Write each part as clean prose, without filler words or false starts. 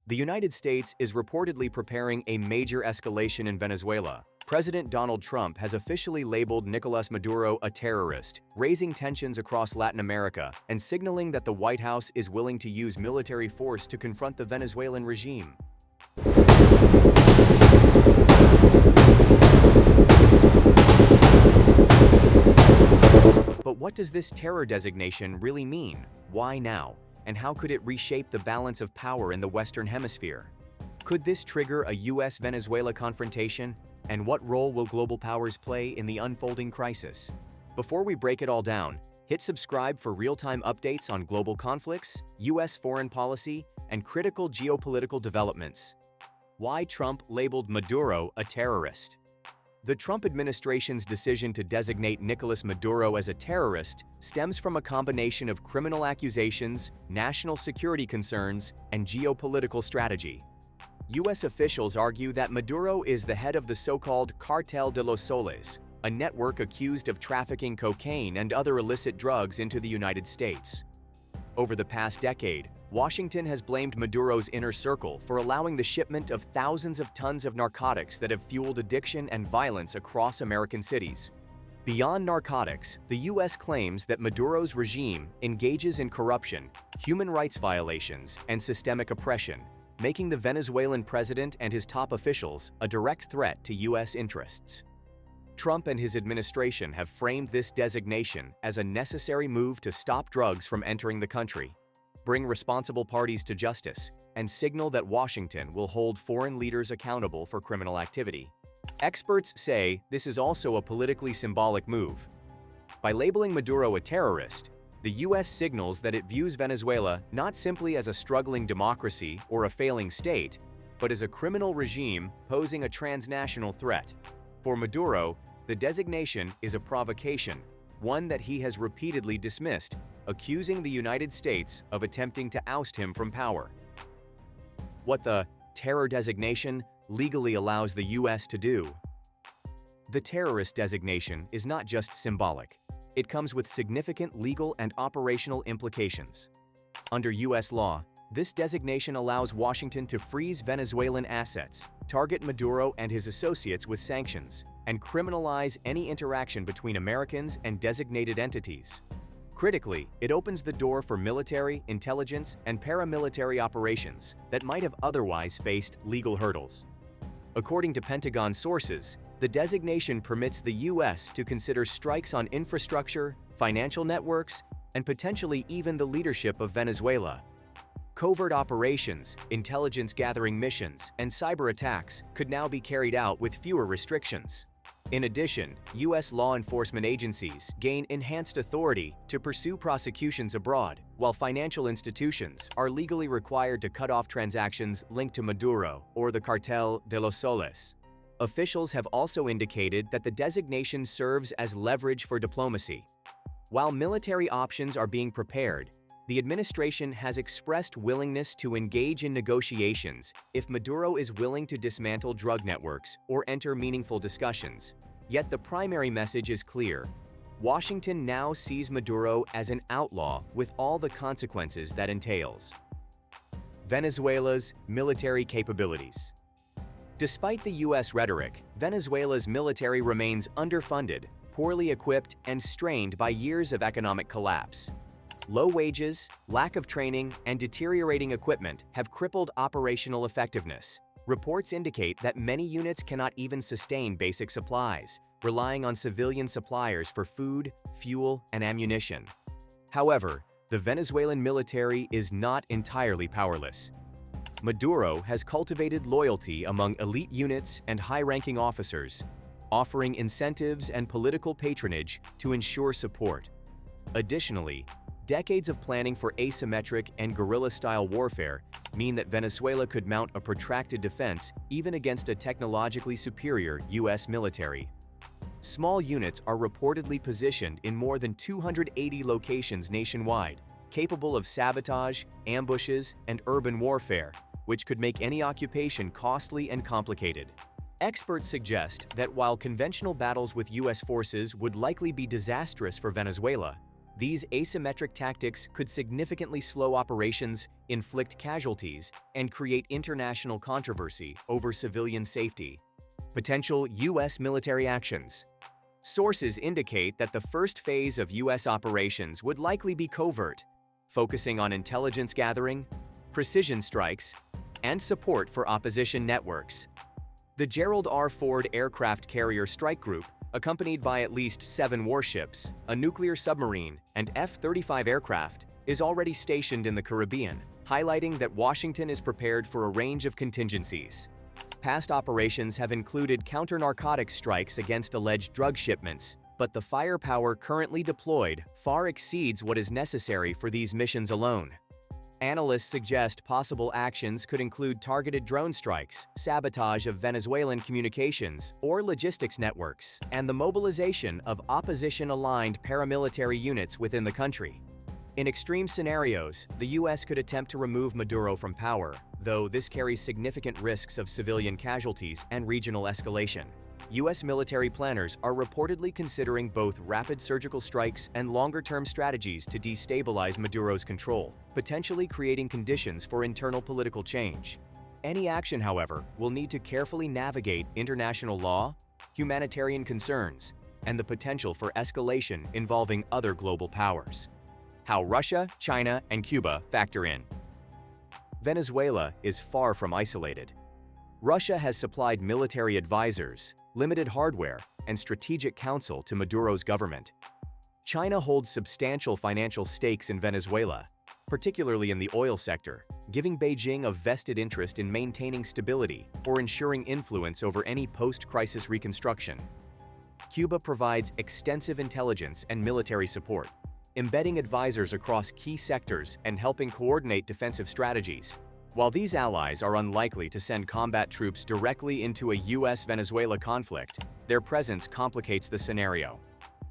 The United States is reportedly preparing a major escalation in Venezuela. President Donald Trump has officially labeled Nicolas Maduro a terrorist, raising tensions across Latin America and signaling that the White House is willing to use military force to confront the Venezuelan regime. But what does this terror designation really mean? Why now? And how could it reshape the balance of power in the Western Hemisphere? Could this trigger a US-Venezuela confrontation? And what role will global powers play in the unfolding crisis? Before we break it all down, hit subscribe for real-time updates on global conflicts, US foreign policy, and critical geopolitical developments. Why Trump labeled Maduro a terrorist? The Trump administration's decision to designate Nicolas Maduro as a terrorist stems from a combination of criminal accusations, national security concerns, and geopolitical strategy. U.S. officials argue that Maduro is the head of the so-called Cartel de los Soles, a network accused of trafficking cocaine and other illicit drugs into the United States. Over the past decade, Washington has blamed Maduro's inner circle for allowing the shipment of thousands of tons of narcotics that have fueled addiction and violence across American cities. Beyond narcotics, the U.S. claims that Maduro's regime engages in corruption, human rights violations, and systemic oppression, making the Venezuelan president and his top officials a direct threat to U.S. interests. Trump and his administration have framed this designation as a necessary move to stop drugs from entering the country, bring responsible parties to justice, and signal that Washington will hold foreign leaders accountable for criminal activity. Experts say this is also a politically symbolic move. By labeling Maduro a terrorist, the U.S. signals that it views Venezuela not simply as a struggling democracy or a failing state, but as a criminal regime posing a transnational threat. For Maduro, the designation is a provocation, one that he has repeatedly dismissed, accusing the United States of attempting to oust him from power. What the terror designation legally allows the U.S. to do. The terrorist designation is not just symbolic. It comes with significant legal and operational implications. Under U.S. law, this designation allows Washington to freeze Venezuelan assets, target Maduro and his associates with sanctions, and criminalize any interaction between Americans and designated entities. Critically, it opens the door for military, intelligence, and paramilitary operations that might have otherwise faced legal hurdles. According to Pentagon sources, the designation permits the U.S. to consider strikes on infrastructure, financial networks, and potentially even the leadership of Venezuela. Covert operations, intelligence-gathering missions, and cyber attacks could now be carried out with fewer restrictions. In addition, U.S. law enforcement agencies gain enhanced authority to pursue prosecutions abroad, while financial institutions are legally required to cut off transactions linked to Maduro or the Cartel de los Soles. Officials have also indicated that the designation serves as leverage for diplomacy. While military options are being prepared, the administration has expressed willingness to engage in negotiations if Maduro is willing to dismantle drug networks or enter meaningful discussions. Yet the primary message is clear. Washington now sees Maduro as an outlaw with all the consequences that entails. Venezuela's military capabilities. Despite the U.S. rhetoric, Venezuela's military remains underfunded, poorly equipped, and strained by years of economic collapse. Low wages, lack of training, and deteriorating equipment have crippled operational effectiveness. Reports indicate that many units cannot even sustain basic supplies, relying on civilian suppliers for food, fuel, and ammunition. However, the Venezuelan military is not entirely powerless. Maduro has cultivated loyalty among elite units and high-ranking officers, offering incentives and political patronage to ensure support. Additionally, decades of planning for asymmetric and guerrilla-style warfare mean that Venezuela could mount a protracted defense even against a technologically superior U.S. military. Small units are reportedly positioned in more than 280 locations nationwide, capable of sabotage, ambushes, and urban warfare, which could make any occupation costly and complicated. Experts suggest that while conventional battles with U.S. forces would likely be disastrous for Venezuela, These asymmetric tactics could significantly slow operations, inflict casualties, and create international controversy over civilian safety. Potential U.S. military actions. Sources indicate that the first phase of U.S. operations would likely be covert, focusing on intelligence gathering, precision strikes, and support for opposition networks. The Gerald R. Ford Aircraft Carrier Strike Group, accompanied by at least 7 warships, a nuclear submarine, and F-35 aircraft, is already stationed in the Caribbean, highlighting that Washington is prepared for a range of contingencies. Past operations have included counter-narcotics strikes against alleged drug shipments, but the firepower currently deployed far exceeds what is necessary for these missions alone. Analysts suggest possible actions could include targeted drone strikes, sabotage of Venezuelan communications or logistics networks, and the mobilization of opposition-aligned paramilitary units within the country. In extreme scenarios, the U.S. could attempt to remove Maduro from power, though this carries significant risks of civilian casualties and regional escalation. U.S. military planners are reportedly considering both rapid surgical strikes and longer-term strategies to destabilize Maduro's control, potentially creating conditions for internal political change. Any action, however, will need to carefully navigate international law, humanitarian concerns, and the potential for escalation involving other global powers. How Russia, China, and Cuba factor in. Venezuela is far from isolated. Russia has supplied military advisors, limited hardware, and strategic counsel to Maduro's government. China holds substantial financial stakes in Venezuela, particularly in the oil sector, giving Beijing a vested interest in maintaining stability or ensuring influence over any post-crisis reconstruction. Cuba provides extensive intelligence and military support, embedding advisors across key sectors and helping coordinate defensive strategies. While these allies are unlikely to send combat troops directly into a U.S.-Venezuela conflict, their presence complicates the scenario.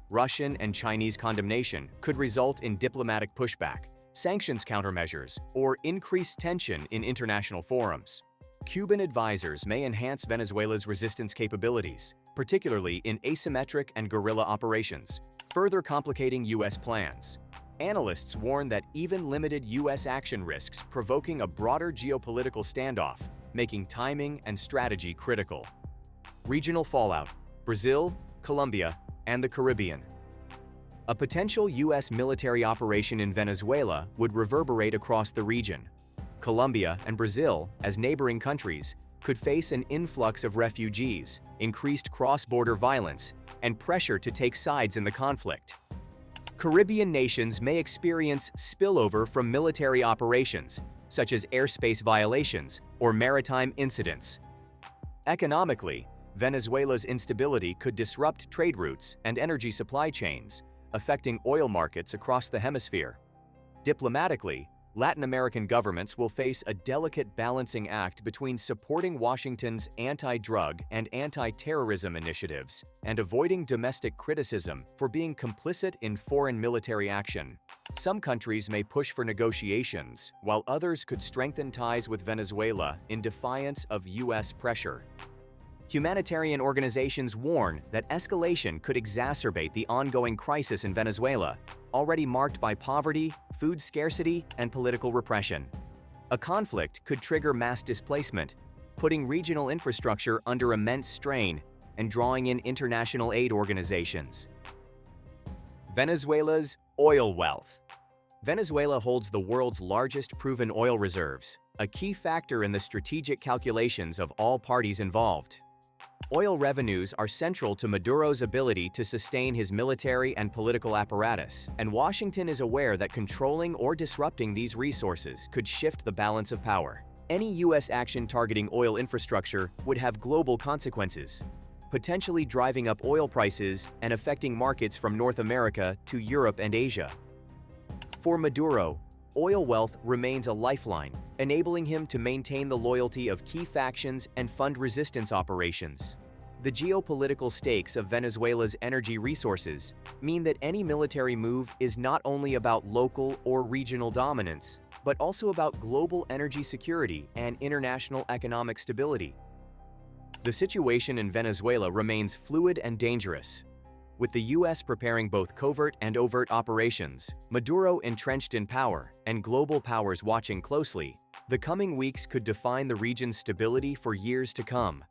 Russian and Chinese condemnation could result in diplomatic pushback, sanctions countermeasures, or increased tension in international forums. Cuban advisors may enhance Venezuela's resistance capabilities, particularly in asymmetric and guerrilla operations, further complicating U.S. plans. Analysts warn that even limited U.S. action risks provoking a broader geopolitical standoff, making timing and strategy critical. Regional fallout: Brazil, Colombia, and the Caribbean. A potential U.S. military operation in Venezuela would reverberate across the region. Colombia and Brazil, as neighboring countries, could face an influx of refugees, increased cross-border violence, and pressure to take sides in the conflict. Caribbean nations may experience spillover from military operations, such as airspace violations or maritime incidents. Economically, Venezuela's instability could disrupt trade routes and energy supply chains, affecting oil markets across the hemisphere. Diplomatically, Latin American governments will face a delicate balancing act between supporting Washington's anti-drug and anti-terrorism initiatives and avoiding domestic criticism for being complicit in foreign military action. Some countries may push for negotiations, while others could strengthen ties with Venezuela in defiance of U.S. pressure. Humanitarian organizations warn that escalation could exacerbate the ongoing crisis in Venezuela, already marked by poverty, food scarcity, and political repression. A conflict could trigger mass displacement, putting regional infrastructure under immense strain and drawing in international aid organizations. Venezuela's oil wealth. Venezuela holds the world's largest proven oil reserves, a key factor in the strategic calculations of all parties involved. Oil revenues are central to Maduro's ability to sustain his military and political apparatus, and Washington is aware that controlling or disrupting these resources could shift the balance of power. Any U.S. action targeting oil infrastructure would have global consequences, potentially driving up oil prices and affecting markets from North America to Europe and Asia. For Maduro, oil wealth remains a lifeline, enabling him to maintain the loyalty of key factions and fund resistance operations. The geopolitical stakes of Venezuela's energy resources mean that any military move is not only about local or regional dominance, but also about global energy security and international economic stability. The situation in Venezuela remains fluid and dangerous. With the U.S. preparing both covert and overt operations, Maduro entrenched in power, and global powers watching closely, the coming weeks could define the region's stability for years to come.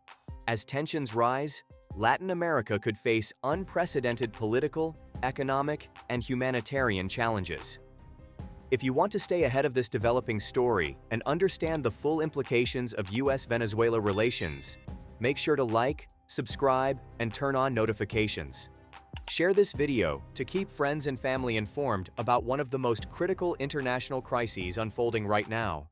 As tensions rise, Latin America could face unprecedented political, economic, and humanitarian challenges. If you want to stay ahead of this developing story and understand the full implications of U.S.-Venezuela relations, make sure to like, subscribe, and turn on notifications. Share this video to keep friends and family informed about one of the most critical international crises unfolding right now.